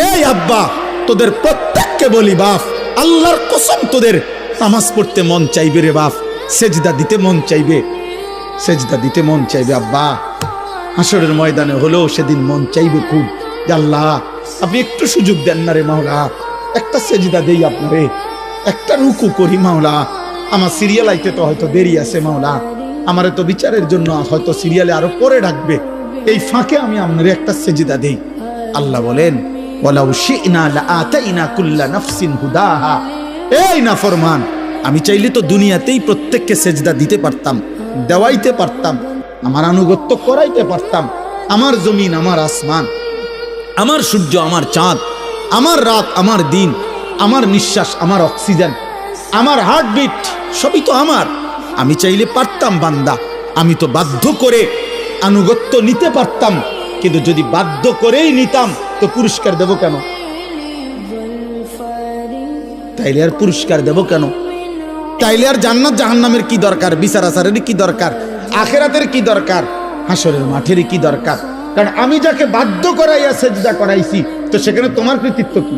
এই আব্বা, তোদের প্রত্যেককে বলি বাপ, আল্লাহর কসম তোদের নামাজ পড়তে মন চাইবে রে বাপ, সেজদা দিতে মন চাইবে, সেজদা দিতে মন চাইবে আব্বা। হাসরের ময়দানে হলেও সেদিন মন চাইবে খুব, যে আল্লাহ আপনি একটু সুযোগ দেন না রে মাওলা, একটা সেজদা দেই আপনারে, একটা রুকু করি মাওলা। আমার সিরিয়াল আইতে তো হয়তো দেরি আছে মাওলা, আমারে তো বিচারের জন্য হয়তো সিরিয়ালে আরো পরে ডাকবে, এই ফাঁকে আমি আপনারে একটা সেজদা দেই। আল্লাহ বলেন ওয়ালাউ শি'না লাআতাইনা কুল্লা নাফসিন হুদাহা। এই নাফরমান, আমি চাইলে তো দুনিয়াতেই প্রত্যেককে সেজদা দিতে পারতাম, দেওয়াইতে পারতাম, আমার আনুগত্য করাইতে পারতাম। আমার জমিন, আমার আসমান, আমার সূর্য, আমার চাঁদ, আমার রাত, আমার দিন, আমার নিঃশ্বাস, আমার অক্সিজেন, আমার হার্টবিট, সবই তো আমার। আমি চাইলে পারতাম বান্দা, আমি তো বাধ্য করে আনুগত্য নিতে পারতাম, কিন্তু যদি বাধ্য করেই নিতাম তো পুরস্কার দেব কেন? তাইলে আর পুরস্কার দেব কেন? তাইলে আর জান্নাত জাহান্নামের কি দরকার? বিচার আচারের কি দরকার? আখিরাতের কি দরকার? হাসরের মাঠের কি দরকার? কারণ আমি যাকে বাধ্য করাইয়া সেজদা করাইছি, তো সেখানে তোমার কৃতিত্ব কি?